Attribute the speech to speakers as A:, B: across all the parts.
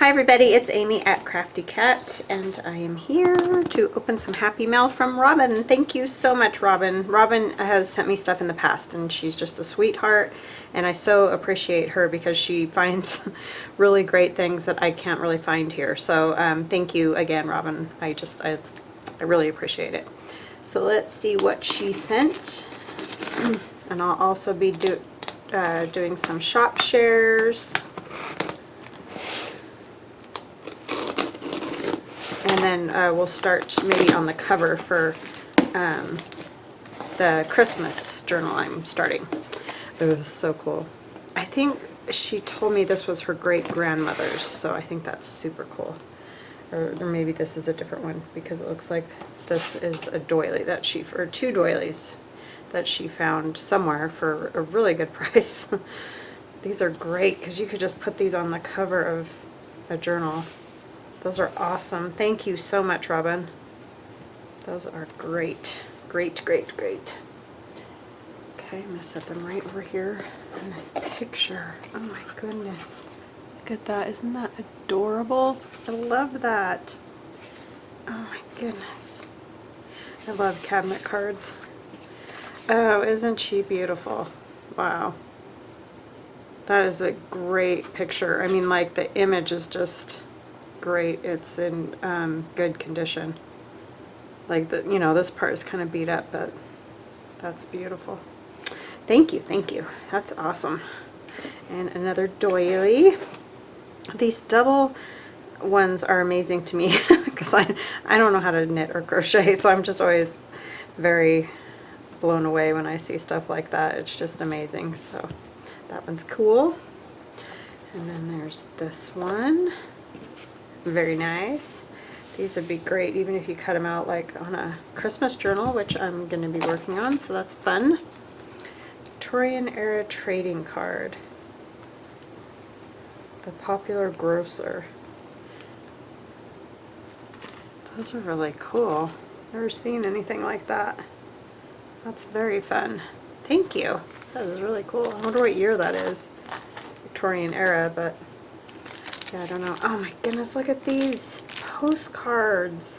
A: Hi everybody, it's Amy at Crafty Cat, and I am here to open some happy mail from Robin. Thank you so much, Robin. Robin has sent me stuff in the past, and she's just a sweetheart, and I so appreciate her because she finds really great things that I can't really find here. So thank you again, Robin. I really appreciate it. So let's see what she sent, and I'll also be doing some shop shares. And then we'll start maybe on the cover for the Christmas journal I'm starting. It was so cool. I think she told me this was her great-grandmother's, so I think that's super cool. Or maybe this is a different one because it looks like this is a doily that she, or two doilies that she found somewhere for a really good price. These are great because you could just put these on the cover of a journal. Those are awesome. Thank you so much, Robin. Those are great. Great, great, great. Okay, I'm going to set them right over here in this picture. Oh my goodness. Look at that. Isn't that adorable? I love that. Oh my goodness. I love cabinet cards. Oh, isn't she beautiful? Wow. That is a great picture. I mean, like, the image is just great. It's in good condition. Like, the, you know, this part is kind of beat up, but that's beautiful. Thank you, thank you. That's awesome. And another doily. These double ones are amazing to me because I don't know how to knit or crochet, so I'm just always very blown away when I see stuff like that. It's just amazing. So that one's cool. And then there's this one. Very nice. These would be great even if you cut them out like on a Christmas journal, which I'm going to be working on, so that's fun. Victorian era trading card. The Popular Grocer. Those are really cool. Never seen anything like that. That's very fun. Thank you. That is really cool. I wonder what year that is. Victorian era, but yeah, I don't know. Oh my goodness, look at these postcards.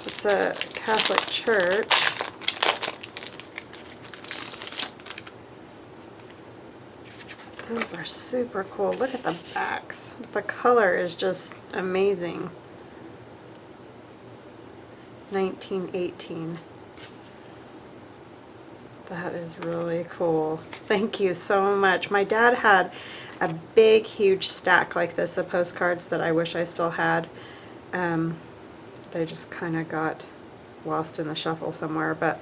A: It's a Catholic church. Those are super cool. Look at the backs. The color is just amazing. 1918. That is really cool. Thank you so much. My dad had a big, huge stack like this of postcards that I wish I still had. They just kind of got lost in the shuffle somewhere, but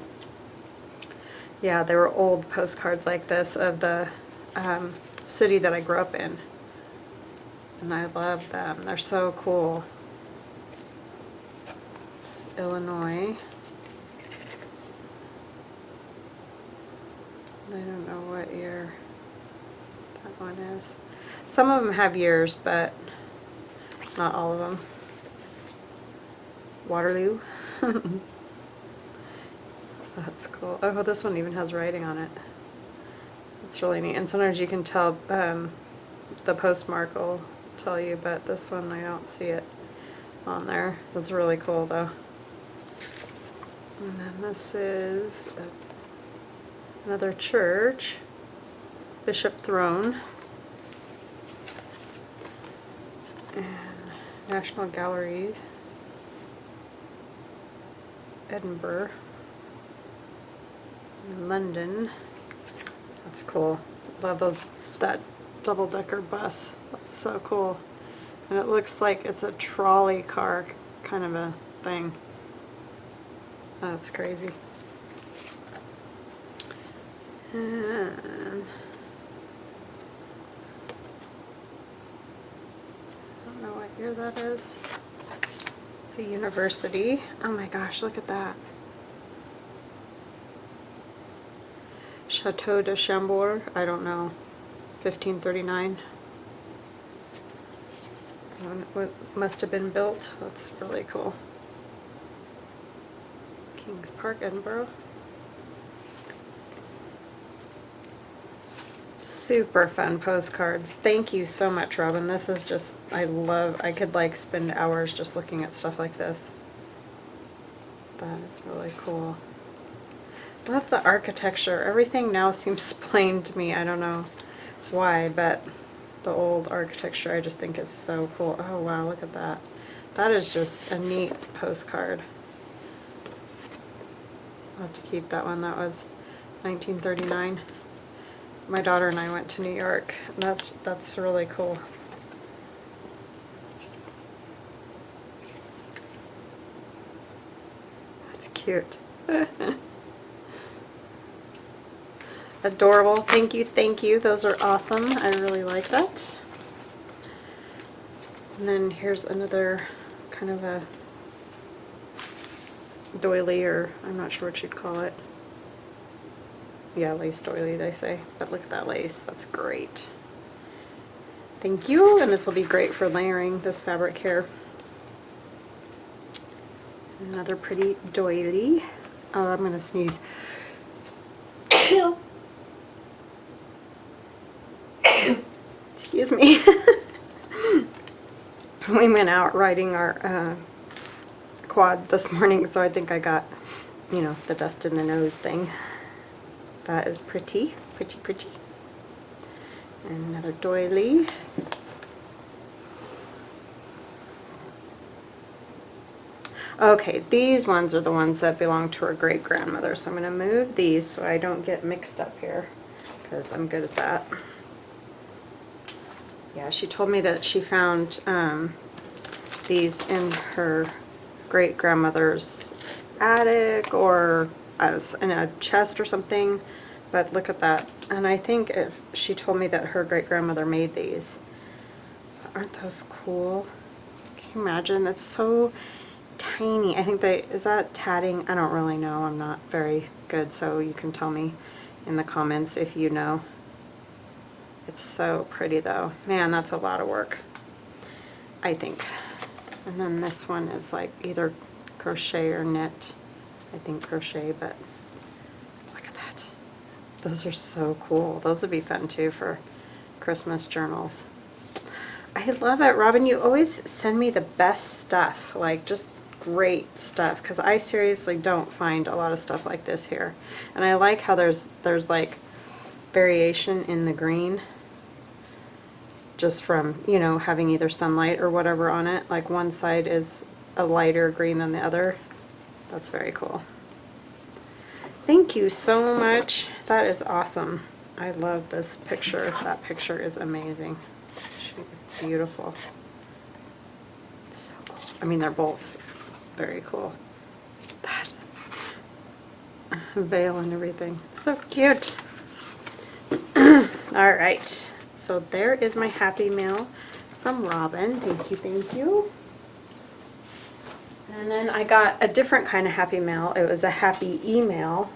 A: yeah, they were old postcards like this of the city that I grew up in. And I love them. They're so cool. It's Illinois. I don't know what year that one is. Some of them have years, but not all of them. Waterloo. That's cool. Oh, this one even has writing on it. It's really neat. And sometimes you can tell, the postmark will tell you, but this one I don't see it on there. That's really cool though. And then this is another church, Bishop Throne, and National Gallery, Edinburgh, and London. That's cool. Love that double-decker bus. That's so cool. And it looks like it's a trolley car kind of a thing. That's crazy. And I don't know what year that is. It's a university. Oh my gosh, look at that. Chateau de Chambord, I don't know. 1539. What must have been built. That's really cool. Kings Park, Edinburgh. Super fun postcards. Thank you so much, Robin. This is just, I could like spend hours just looking at stuff like this. That is really cool. Love the architecture. Everything now seems plain to me. I don't know why, but the old architecture I just think is so cool. Oh wow, look at that. That is just a neat postcard. I'll have to keep that one. That was 1939. My daughter and I went to New York. That's really cool. That's cute. Adorable. Thank you, thank you. Those are awesome. I really like that. And then here's another kind of a doily, or I'm not sure what you'd call it. Yeah, lace doily, they say. But look at that lace. That's great. Thank you. And this will be great for layering this fabric here. Another pretty doily. Oh, I'm going to sneeze. Excuse me. We went out riding our quad this morning, so I think I got, you know, the dust in the nose thing. That is pretty, pretty, pretty. And another doily. Okay, these ones are the ones that belong to her great-grandmother, so I'm going to move these so I don't get mixed up here, because I'm good at that. Yeah, she told me that she found these in her great-grandmother's attic or in a chest or something, but look at that. And I think she told me that her great-grandmother made these. So aren't those cool? Can you imagine? That's so tiny. I think is that tatting? I don't really know. I'm not very good, so you can tell me in the comments if you know. It's so pretty though. Man, that's a lot of work, I think. And then this one is like either crochet or knit. I think crochet, but look at that. Those are so cool. Those would be fun too for Christmas journals. I love it, Robin. You always send me the best stuff, like just great stuff, because I seriously don't find a lot of stuff like this here. And I like how there's like variation in the green, just from, you know, having either sunlight or whatever on it. Like one side is a lighter green than the other. That's very cool. Thank you so much. That is awesome. I love this picture. That picture is amazing. She is beautiful. It's so cool. I mean, they're both very cool. That veil and everything. It's so cute. All right. So there is my happy mail from Robin. Thank you, thank you. And then I got a different kind of happy mail. It was a happy email.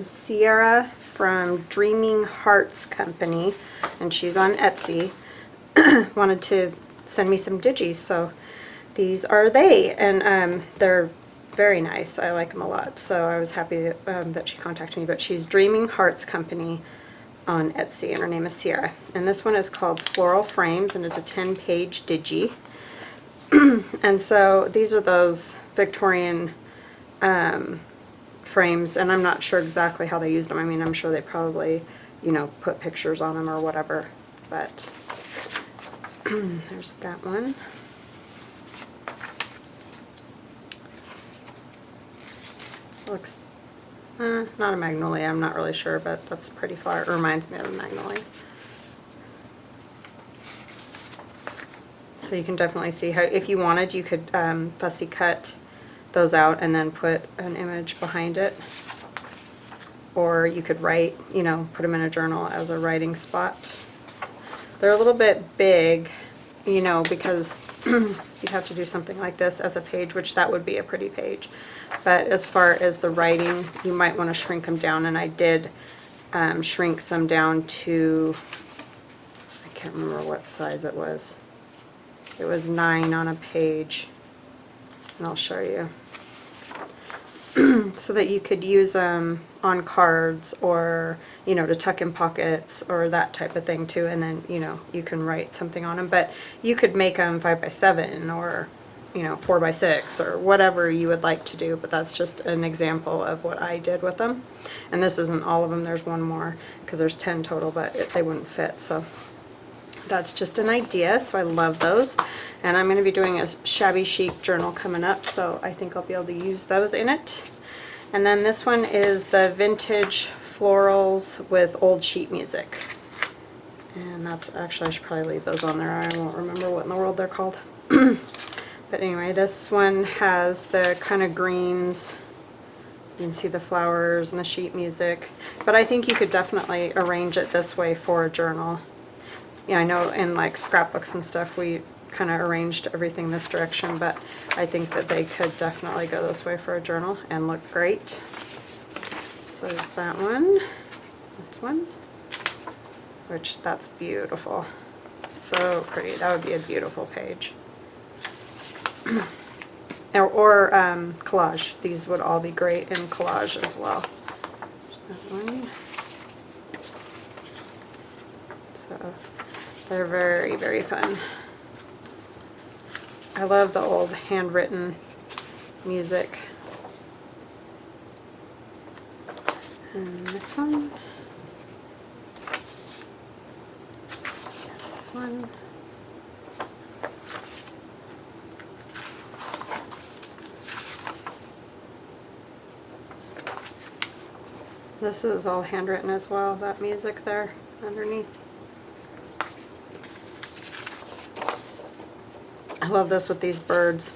A: Sierra from Dreaming Hearts Company, and she's on Etsy, wanted to send me some digis, so these are they, and they're very nice. I like them a lot, so I was happy that she contacted me. But she's Dreaming Hearts Company on Etsy, and her name is Sierra. And this one is called Floral Frames, and it's a 10-page digi. And so these are those Victorian frames, and I'm not sure exactly how they used them. I mean, I'm sure they probably, you know, put pictures on them or whatever, but there's that one. Looks not a magnolia, I'm not really sure, but that's a pretty flower. It reminds me of a magnolia. So you can definitely see how, if you wanted, you could fussy cut those out and then put an image behind it. Or you could write, you know, put them in a journal as a writing spot. They're a little bit big, you know, because you'd have to do something like this as a page, which that would be a pretty page. But as far as the writing, you might want to shrink them down, and I did shrink some down to, I can't remember what size it was. It was 9 on a page, and I'll show you. so that you could use them on cards, or, you know, to tuck in pockets or that type of thing too. And then, you know, you can write something on them, but you could make them 5x7 or, you know, 4x6 or whatever you would like to do. But that's just an example of what I did with them. And this isn't all of them. There's one more because there's 10 total, but they wouldn't fit. So that's just an idea. So I love those. And I'm going to be doing a shabby chic journal coming up, so I think I'll be able to use those in it. And then this one is the vintage florals with old sheet music. And that's actually, I should probably leave those on there. I won't remember what in the world they're called. But anyway, this one has the kind of greens. You can see the flowers and the sheet music. But I think you could definitely arrange it this way for a journal. Yeah, I know in like scrapbooks and stuff we kind of arranged everything this direction, but I think that they could definitely go this way for a journal and look great. So there's that one, this one, which that's beautiful. So pretty. That would be a beautiful page. or collage. These would all be great in collage as well. There's that one. So they're very, very fun. I love the old handwritten music. And this one. This one. This is all handwritten as well, that music there underneath. I love this with these birds.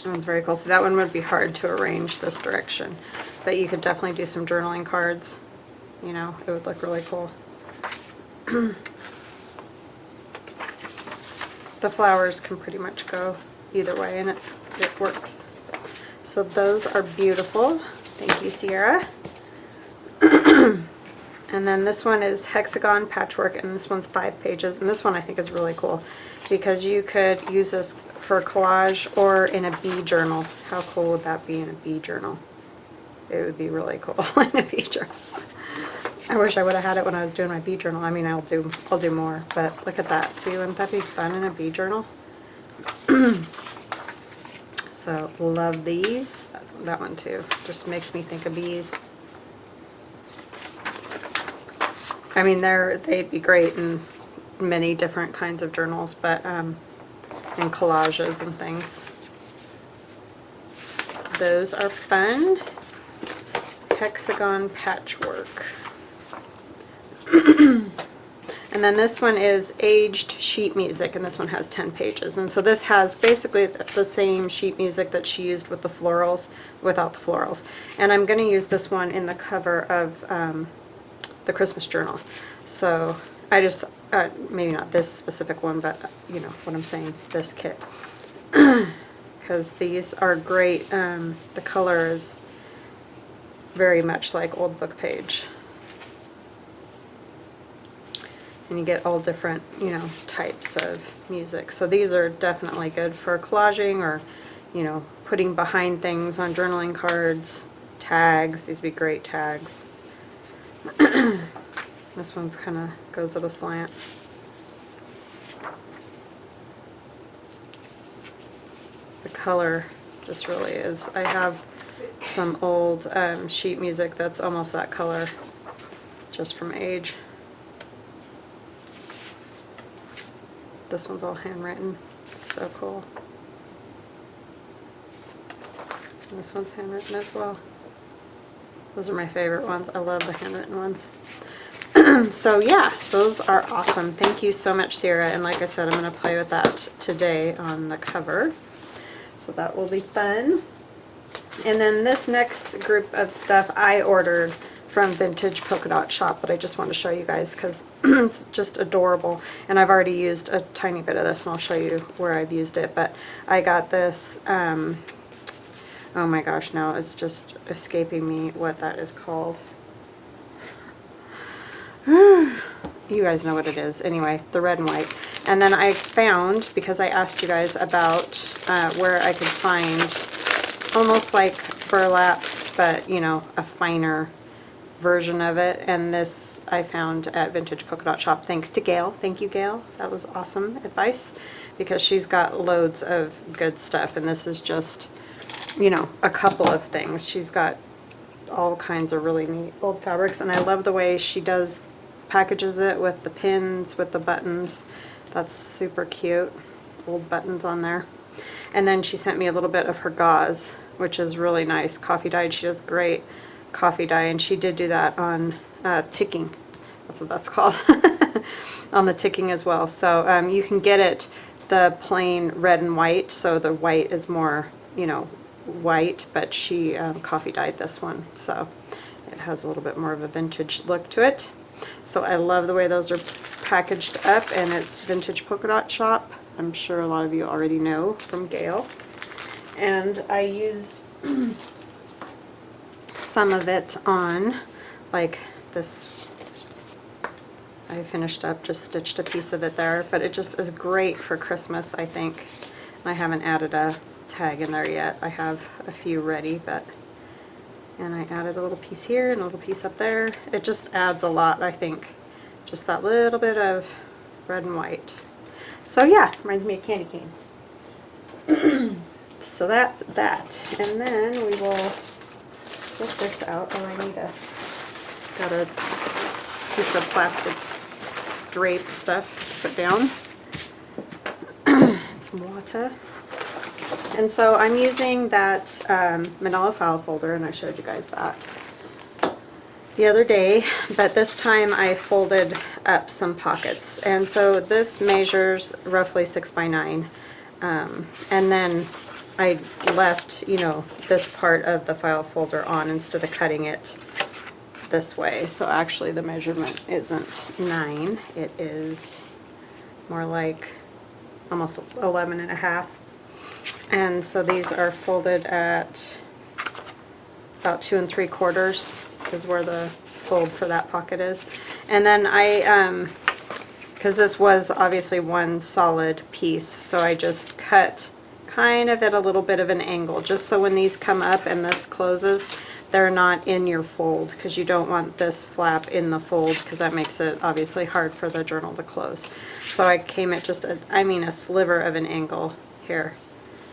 A: That one's very cool. So that one would be hard to arrange this direction, but you could definitely do some journaling cards. You know, it would look really cool. The flowers can pretty much go either way, and it works. So those are beautiful. Thank you, Sierra. And then this one is hexagon patchwork, and this one's 5 pages. And this one I think is really cool because you could use this for collage or in a bee journal. How cool would that be in a bee journal? It would be really cool in a bee journal. I wish I would have had it when I was doing my bee journal. I mean, I'll do more, but look at that. See, wouldn't that be fun in a bee journal? So love these. That one too. Just makes me think of bees. I mean, they'd be great in many different kinds of journals, but in collages and things. So those are fun. Hexagon patchwork. And then this one is aged sheet music, and this one has 10 pages. And so this has basically the same sheet music that she used with the florals, without the florals. And I'm going to use this one in the cover of the Christmas journal. So I just, maybe not this specific one, but you know what I'm saying, this kit. Because these are great. The color is very much like old book page. And you get all different, you know, types of music. So these are definitely good for collaging or, you know, putting behind things on journaling cards, tags. These would be great tags. This one's kind of goes at a slant. The color just really is. I have some old sheet music that's almost that color, just from age. This one's all handwritten. So cool. And this one's handwritten as well. Those are my favorite ones. I love the handwritten ones. So yeah, those are awesome. Thank you so much, Sierra. And like I said, I'm going to play with that today on the cover. So that will be fun. And then this next group of stuff I ordered from Vintage Polka Dot Shop, but I just want to show you guys because it's just adorable. And I've already used a tiny bit of this, and I'll show you where I've used it. But I got this, oh my gosh, now it's just escaping me what that is called. You guys know what it is. Anyway, the red and white. And then I found, because I asked you guys about where I could find almost like burlap, but you know, a finer version of it. And this I found at Vintage Polka Dot Shop, thanks to Gail. Thank you, Gail. That was awesome advice, because she's got loads of good stuff, and this is just, you know, a couple of things. She's got all kinds of really neat old fabrics, and I love the way she packages it with the pins, with the buttons. That's super cute. Old buttons on there. And then she sent me a little bit of her gauze, which is really nice. Coffee dyed. She does great coffee dye, and she did do that on ticking. That's what that's called. On the ticking as well. So you can get it the plain red and white, so the white is more, you know, white, but she coffee dyed this one, so it has a little bit more of a vintage look to it. So I love the way those are packaged up, and it's Vintage Polka Dot Shop. I'm sure a lot of you already know from Gail. And I used some of it on, like this, I finished up, just stitched a piece of it there, but it just is great for Christmas, I think. And I haven't added a tag in there yet. I have a few ready, but, and I added a little piece here and a little piece up there. It just adds a lot, I think. Just that little bit of red and white. So yeah, reminds me of candy canes. So that's that. And then we will get this out. Oh, I need got a piece of plastic drape stuff to put down. Some water. And so I'm using that manila file folder, and I showed you guys that the other day, but this time I folded up some pockets. And so this measures roughly 6 by 9. And then I left, you know, this part of the file folder on instead of cutting it this way. So actually the measurement isn't 9, it is more like almost 11 and a half. And so these are folded at about 2 3/4 is where the fold for that pocket is. And then I, because this was obviously one solid piece, so I just cut kind of at a little bit of an angle, just so when these come up and this closes, they're not in your fold, because you don't want this flap in the fold, because that makes it obviously hard for the journal to close. So I came at just a sliver of an angle here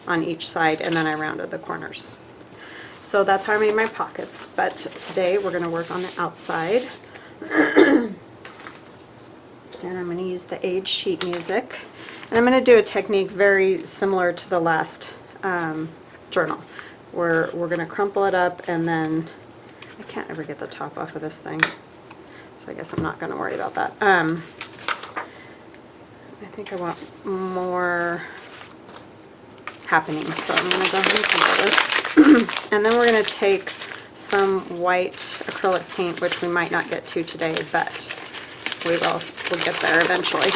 A: on each side, and then I rounded the corners. So that's how I made my pockets. But today we're going to work on the outside. And I'm going to use the Age sheet music. And I'm going to do a technique very similar to the last journal, where we're going to crumple it up, and then I can't ever get the top off of this thing, so I guess I'm not going to worry about that. I think I want more happening, so I'm going to go ahead and crumple this. And then we're going to take some white acrylic paint, which we might not get to today, but we'll get there eventually.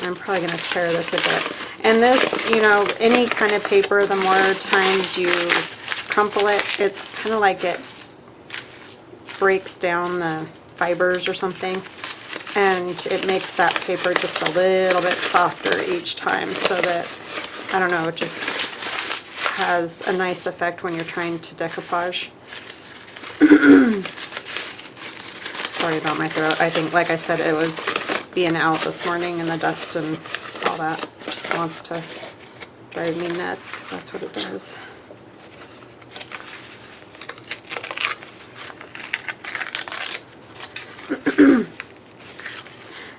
A: I'm probably going to tear this a bit. And this, you know, any kind of paper, the more times you crumple it, it's kind of like it breaks down the fibers or something, and it makes that paper just a little bit softer each time, so that, I don't know, it just has a nice effect when you're trying to decoupage. Sorry about my throat. I think, like I said, it was being out this morning and the dust and all that. It just wants to drive me nuts, because that's what it does.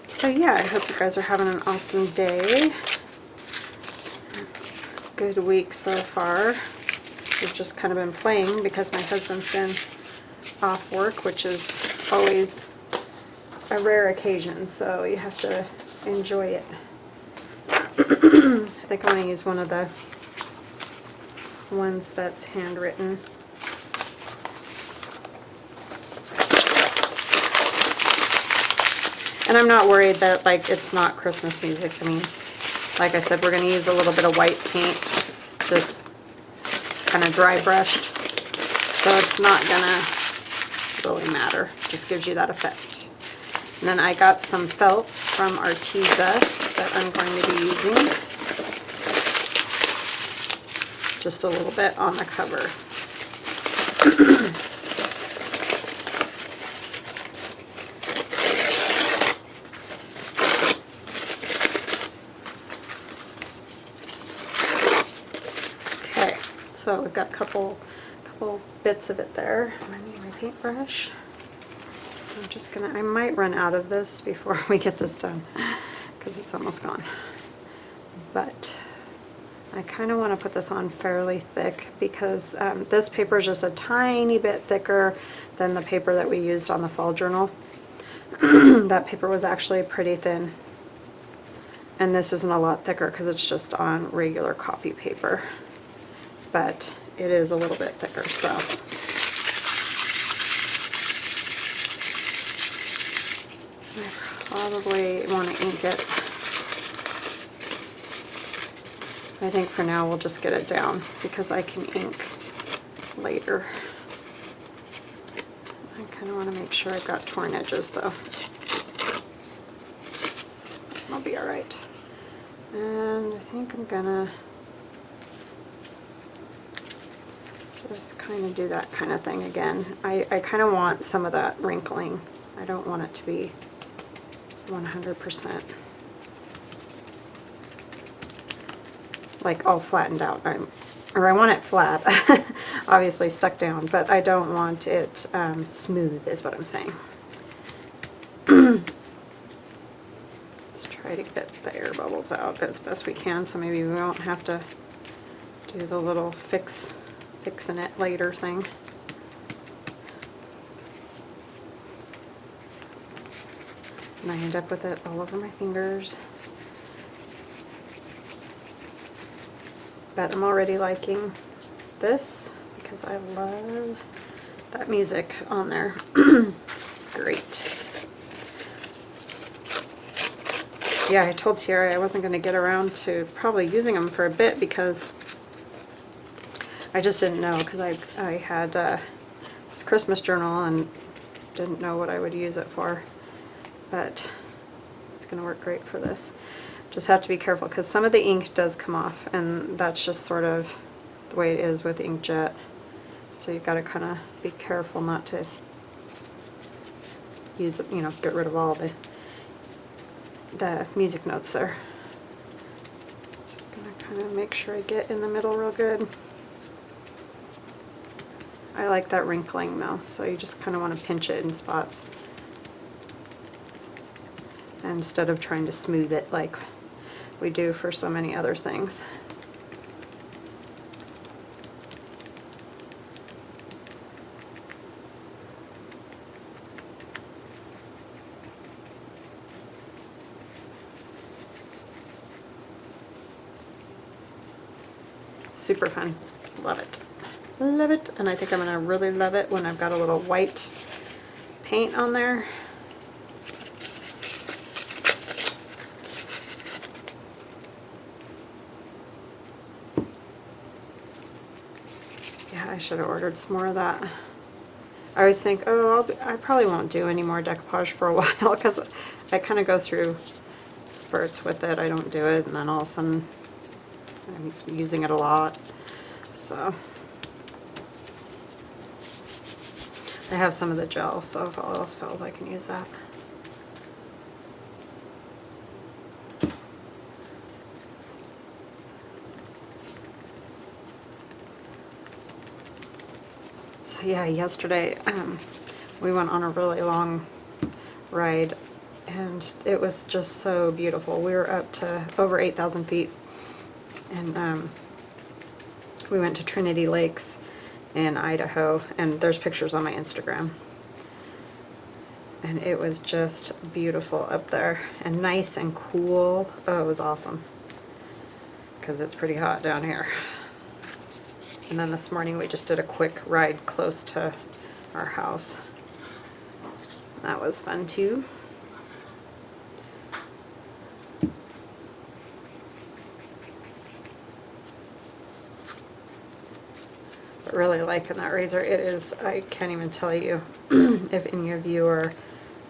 A: So yeah, I hope you guys are having an awesome day. Good week so far. We've just kind of been playing because my husband's been off work, which is always a rare occasion, so you have to enjoy it. I think I'm going to use one of the ones that's handwritten. And I'm not worried that, like, it's not Christmas music. I mean, like I said, we're going to use a little bit of white paint, just kind of dry brushed, so it's not going to really matter. Just gives you that effect. And then I got some felts from Arteza that I'm going to be using. just a little bit on the cover. Okay, so we've got a couple bits of it there. I need my paintbrush. I'm just gonna, I might run out of this before we get this done because it's almost gone. But I kind of want to put this on fairly thick because this paper is just a tiny bit thicker than the paper that we used on the fall journal. That paper was actually pretty thin. And this isn't a lot thicker because it's just on regular copy paper. But it is a little bit thicker, so. I probably want to ink it. I think for now we'll just get it down because I can ink later. I kind of want to make sure I've got torn edges though. I'll be alright. And I think I'm gonna just kind of do that kind of thing again. I kind of want some of that wrinkling. I don't want it to be 100%. Like all flattened out, or I want it flat, obviously stuck down, but I don't want it smooth is what I'm saying. Let's try to get the air bubbles out as best we can, so maybe we won't have to do the little fixing it later thing. And I end up with it all over my fingers. But I'm already liking this because I love that music on there. It's great. Yeah, I told Sierra I wasn't going to get around to probably using them for a bit because I just didn't know, because I had this Christmas journal and didn't know what I would use it for. But it's going to work great for this. Just have to be careful because some of the ink does come off, and that's just sort of the way it is with inkjet. So you've got to kind of be careful not to use it, you know, get rid of all the music notes there. Just gonna kind of make sure I get in the middle real good. I like that wrinkling though, so you just kind of want to pinch it in spots instead of trying to smooth it like we do for so many other things. Super fun. Love it. Love it. And I think I'm going to really love it when I've got a little white paint on there. I should have ordered some more of that. I always think, oh, I probably won't do any more decoupage for a while because I kind of go through spurts with it. I don't do it, and then all of a sudden I'm using it a lot. So I have some of the gel, so if all else fails, I can use that. Yeah, yesterday we went on a really long ride and it was just so beautiful. We were up to over 8,000 feet and we went to Trinity Lakes in Idaho, and there's pictures on my Instagram, and it was just beautiful up there and nice and cool. Oh, it was awesome because it's pretty hot down here. And then this morning we just did a quick ride close to our house. That was fun too. But really liking that razor. It is, I can't even tell you if any of you are,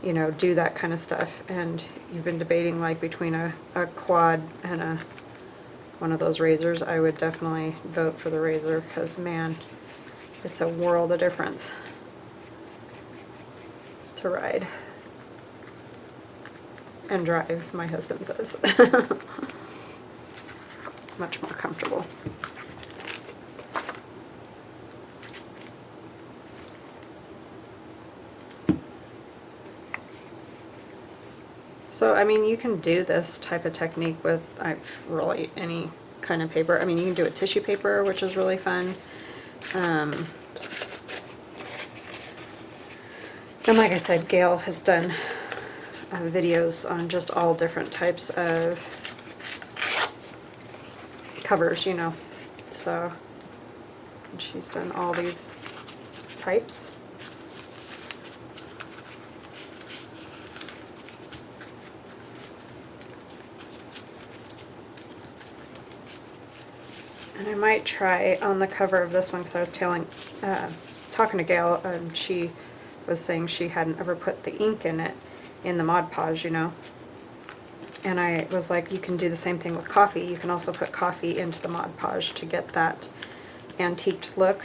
A: you know, do that kind of stuff and you've been debating like between a quad and a one of those razors, I would definitely vote for the razor, because man, it's a world of difference to ride and drive, my husband says. Much more comfortable. So, I mean, you can do this type of technique with really any kind of paper. I mean, you can do a tissue paper, which is really fun. And like I said, Gail has done videos on just all different types of covers, you know. So, and she's done all these types. And I might try on the cover of this one, because I was talking to Gail, and she was saying she hadn't ever put the ink in it, in the Mod Podge, you know. And I was like, you can do the same thing with coffee. You can also put coffee into the Mod Podge to get that antiqued look.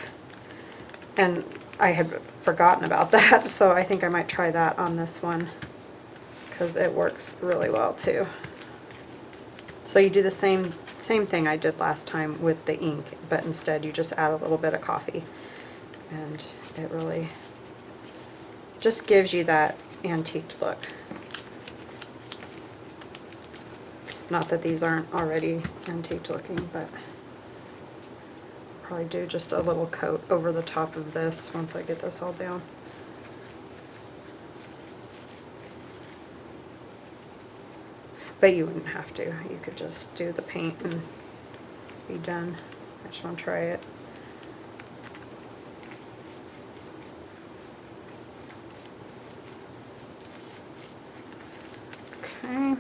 A: And I had forgotten about that, so I think I might try that on this one, because it works really well too. So you do the same thing I did last time with the ink, but instead you just add a little bit of coffee, and it really just gives you that antiqued look. Not that these aren't already antiqued looking, but probably do just a little coat over the top of this once I get this all down. But you wouldn't have to. You could just do the paint and be done. I just want to try it. Okay,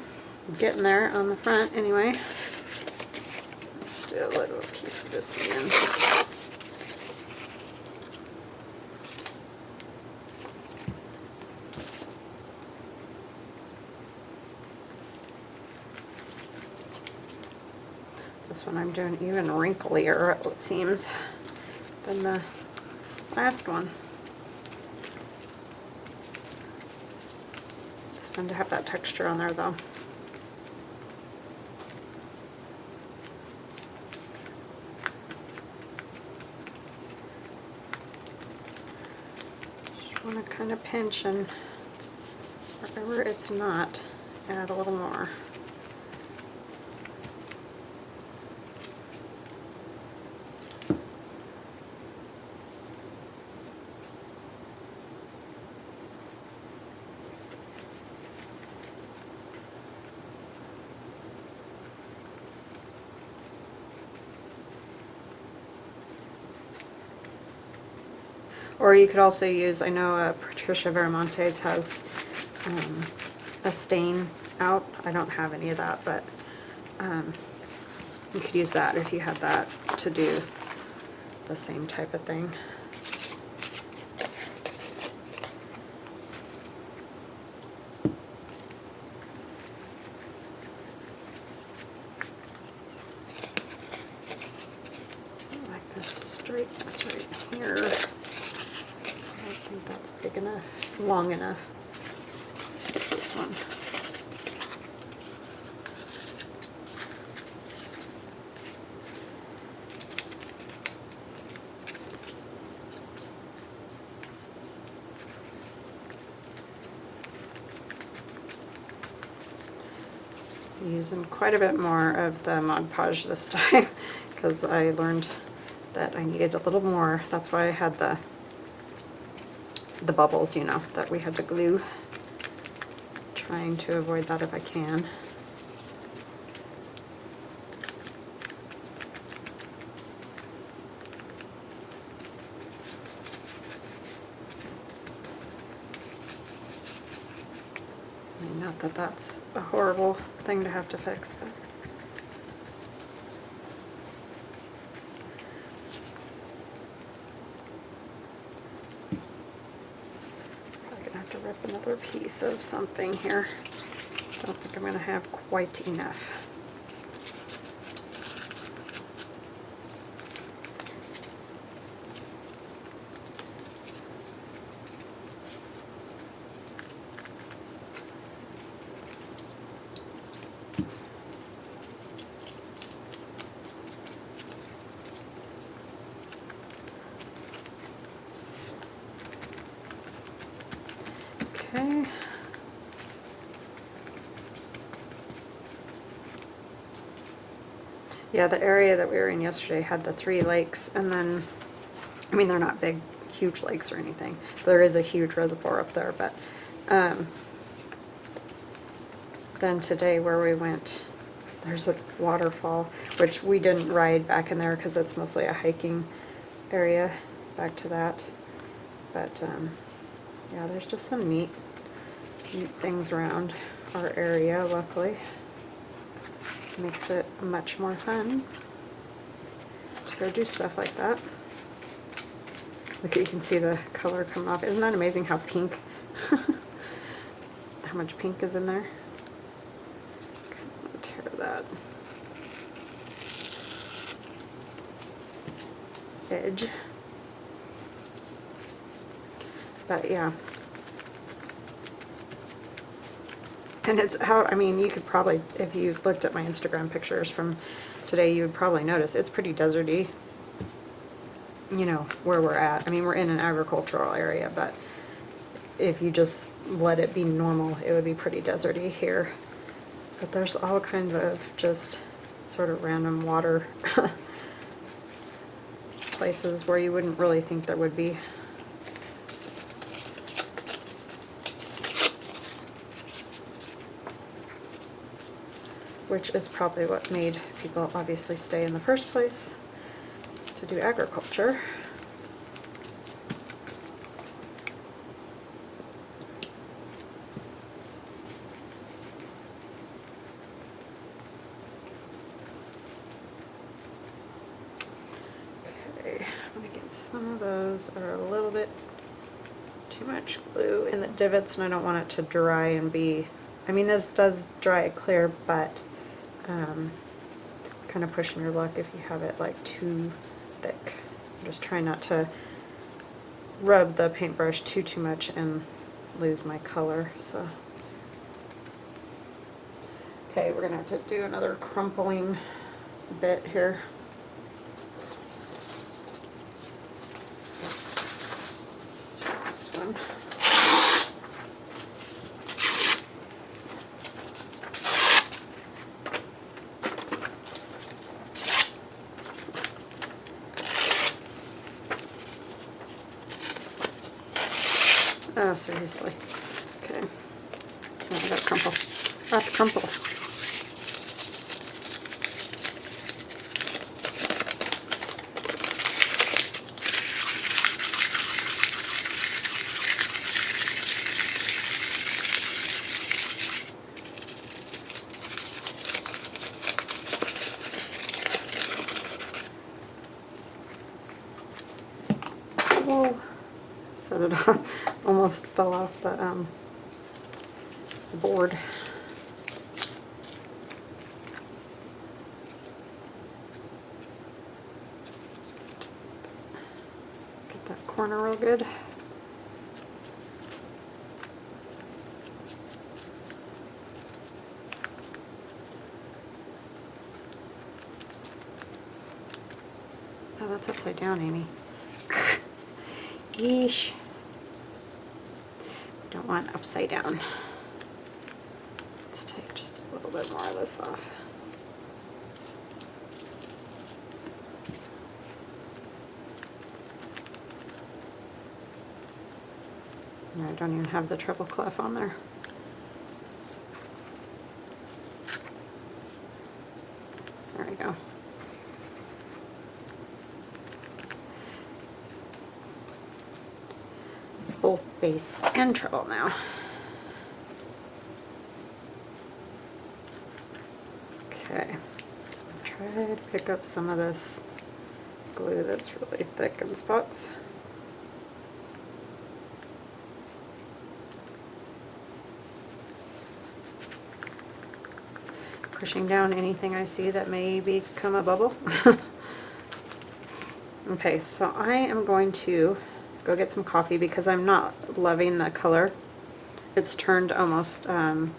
A: getting there on the front anyway. Let's do a little piece of this again. This one I'm doing even wrinklier, it seems, than the last one. It's fun to have that texture on there though. Just want to kind of pinch, and wherever it's not, add a little more. Or you could also use, I know Patricia Veramontes has a stain out. I don't have any of that, but you could use that if you had that to do the same type of thing. Like this straightness right here. I think that's big enough, long enough. Let's use this one. Using quite a bit more of the Mod Podge this time, because I learned that I needed a little more. That's why I had the bubbles, you know, that we had to glue. Trying to avoid that if I can. Not that that's a horrible thing to have to fix, but probably gonna have to rip another piece of something here. Don't think I'm gonna have quite enough. Okay. Yeah, the area that we were in yesterday had the 3 lakes, and then, I mean, they're not big, huge lakes or anything. There is a huge reservoir up there, but then today where we went, there's a waterfall, which we didn't ride back in there because it's mostly a hiking area back to that. But yeah, there's just some neat things around our area, luckily. Makes it much more fun to go do stuff like that. Look, you can see the color come off. Isn't that amazing how pink, how much pink is in there? I'm gonna tear that edge. But yeah. And it's out, I mean, you could probably, if you looked at my Instagram pictures from today, you would probably notice it's pretty deserty, you know, where we're at. I mean, we're in an agricultural area, but if you just let it be normal, it would be pretty deserty here. But there's all kinds of just sort of random water places where you wouldn't really think there would be. Which is probably what made people obviously stay in the first place, to do agriculture. Okay, I'm gonna get some of those that are a little bit too much glue in the divots, and I don't want it to dry and be, I mean, this does dry clear, but kind of pushing your luck if you have it like too thick. I'm just trying not to rub the paintbrush too much and lose my color. So okay, we're gonna have to do another crumpling bit here. Let's use this one. Oh, seriously. Okay. Oh, I gotta crumple. I have to crumple. Whoa. Set it off. Almost fell off the board. Get that corner real good. Oh, that's upside down, Amy. Yeesh. Don't want upside down. Let's take just a little bit more of this off. No, I don't even have the treble clef on there. There we go. Both bass and treble now. Okay, so try to pick up some of this glue that's really thick in spots. Pushing down anything I see that may become a bubble. Okay, so I am going to go get some coffee because I'm not loving the color. It's turned almost kind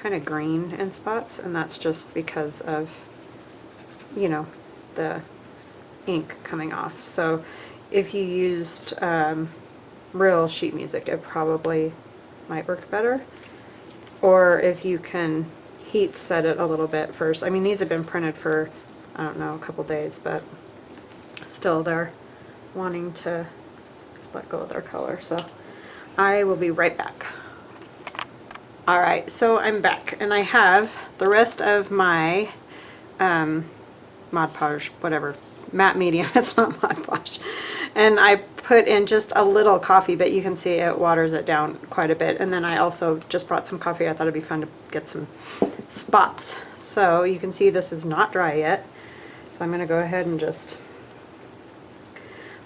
A: of green in spots, and that's just because of, you know, the ink coming off. So if you used real sheet music, it probably might work better. Or if you can heat set it a little bit first. I mean, these have been printed for, I don't know, a couple days, but still they're wanting to let go of their color. So I will be right back. Alright, so I'm back, and I have the rest of my Mod Podge, whatever, matte medium, it's not Mod Podge. And I put in just a little coffee, but you can see it waters it down quite a bit. And then I also just brought some coffee. I thought it'd be fun to get some spots. So you can see this is not dry yet. So I'm going to go ahead and just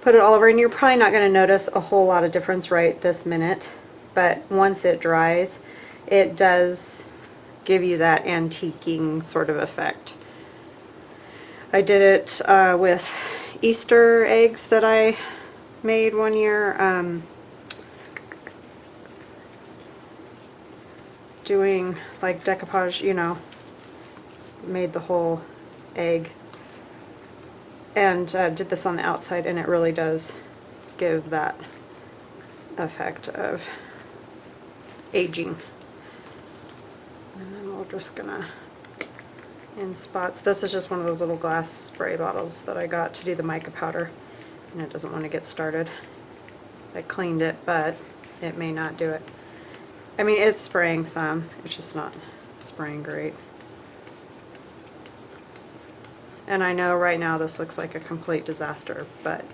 A: put it all over, and you're probably not going to notice a whole lot of difference right this minute, but once it dries, it does give you that antiquing sort of effect. I did it with Easter eggs that I made one year, doing like decoupage, you know, made the whole egg, and did this on the outside, and it really does give that effect of aging. And then we're just gonna, in spots, this is just one of those little glass spray bottles that I got to do the mica powder, and it doesn't want to get started. I cleaned it, but it may not do it. I mean, it's spraying some, it's just not spraying great. And I know right now this looks like a complete disaster, but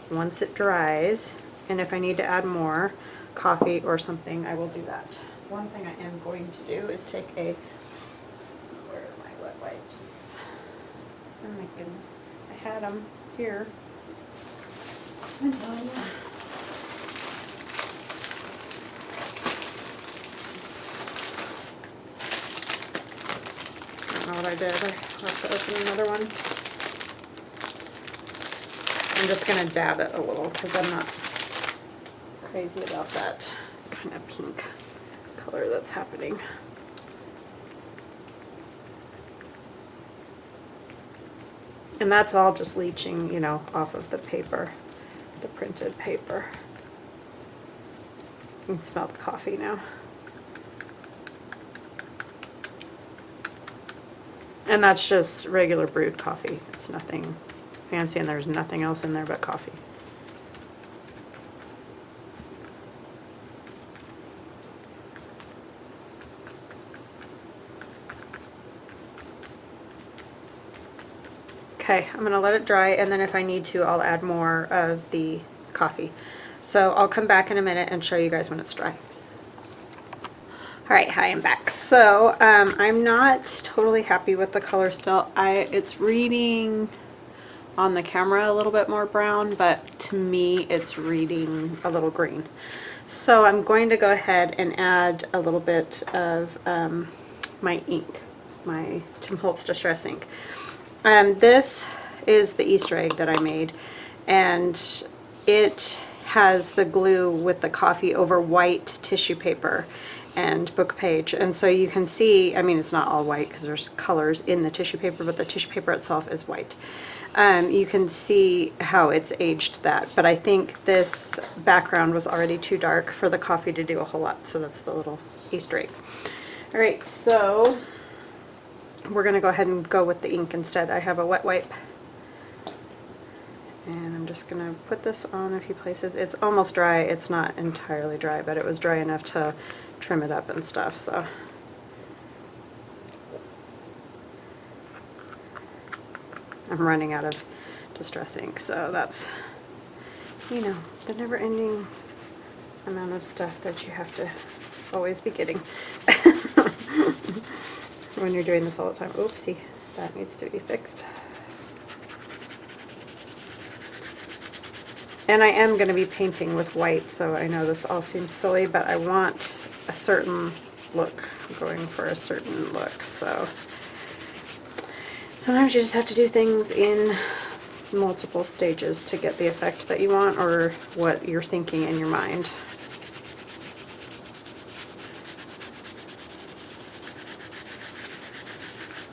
A: once it dries, and if I need to add more coffee or something, I will do that. One thing I am going to do is take a, where are my wet wipes? Oh my goodness, I had them here. I'm telling you. I don't know what I did. I have to open another one. I'm just going to dab it a little because I'm not crazy about that kind of pink color that's happening. And that's all just leaching, you know, off of the paper, the printed paper. You can smell the coffee now. And that's just regular brewed coffee. It's nothing fancy, and there's nothing else in there but coffee. Okay, I'm gonna let it dry, and then if I need to, I'll add more of the coffee. So I'll come back in a minute and show you guys when it's dry. Alright, hi, I'm back. So I'm not totally happy with the color still. It's reading on the camera a little bit more brown, but to me it's reading a little green. So I'm going to go ahead and add a little bit of my ink, my Tim Holtz Distress ink. This is the Easter egg that I made, and it has the glue with the coffee over white tissue paper and book page. And so you can see, I mean, it's not all white because there's colors in the tissue paper, but the tissue paper itself is white. You can see how it's aged that, but I think this background was already too dark for the coffee to do a whole lot, so that's the little Easter egg. All right, so we're gonna go ahead and go with the ink instead. I have a wet wipe, and I'm just gonna put this on a few places. It's almost dry. It's not entirely dry, but it was dry enough to trim it up and stuff, so. I'm running out of Distress ink, so that's, you know, the never-ending amount of stuff that you have to always be getting when you're doing this all the time. Oopsie, that needs to be fixed. And I am going to be painting with white, so I know this all seems silly, but I want a certain look, I'm going for a certain look, so sometimes you just have to do things in multiple stages to get the effect that you want, or what you're thinking in your mind.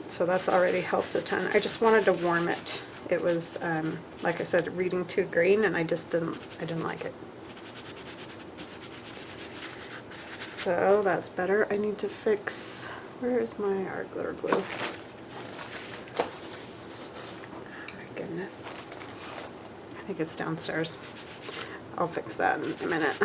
A: So that's already helped a ton. I just wanted to warm it. It was, like I said, reading too green, and I just didn't like it. So that's better. I need to fix, where is my art glitter glue? Oh my goodness. I think it's downstairs. I'll fix that in a minute.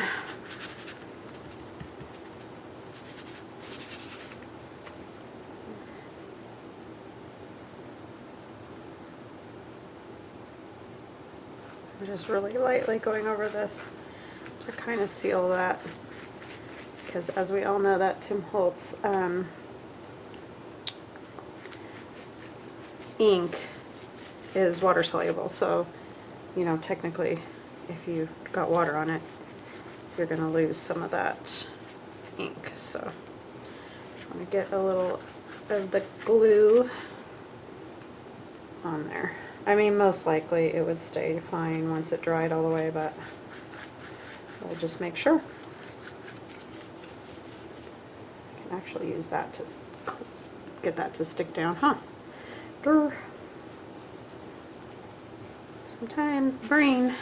A: I'm just really lightly going over this to kind of seal that, because as we all know, that Tim Holtz ink is water soluble, so you know, technically if you got water on it, you're going to lose some of that ink. So just want to get a little of the glue on there. I mean, most likely it would stay fine once it dried all the way, but we'll just make sure. I can actually use that to get that to stick down, huh? Durr. Sometimes the brain.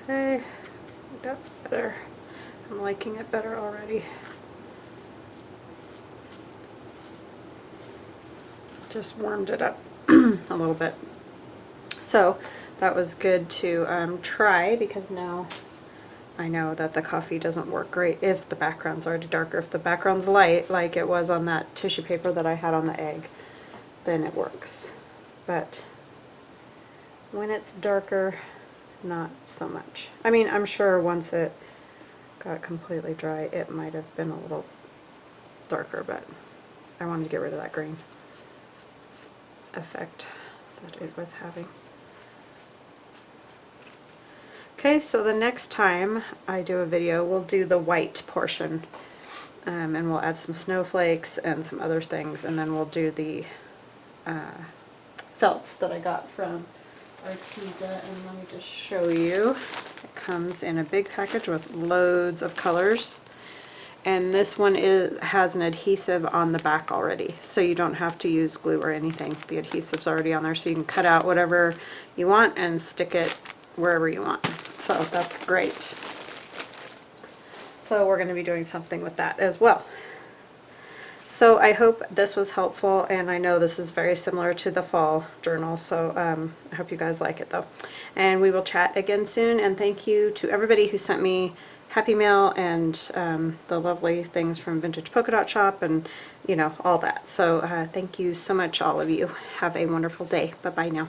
A: Okay, that's better. I'm liking it better already. Just warmed it up a little bit. So that was good to try, because now I know that the coffee doesn't work great if the background's already darker. If the background's light, like it was on that tissue paper that I had on the egg, then it works. But when it's darker, not so much. I mean, I'm sure once it got completely dry, it might have been a little darker, but I wanted to get rid of that green effect that it was having. Okay, so the next time I do a video, we'll do the white portion, and we'll add some snowflakes and some other things, and then we'll do the felt that I got from Arteza, and let me just show you. It comes in a big package with loads of colors, and this one has an adhesive on the back already, so you don't have to use glue or anything. The adhesive's already on there, so you can cut out whatever you want and stick it wherever you want. So that's great. So we're going to be doing something with that as well. So I hope this was helpful, and I know this is very similar to the fall journal, so I hope you guys like it though. And we will chat again soon, and thank you to everybody who sent me Happy Mail and the lovely things from Vintage Polka Dot Shop, and you know, all that. So thank you so much, all of you. Have a wonderful day. Bye bye now.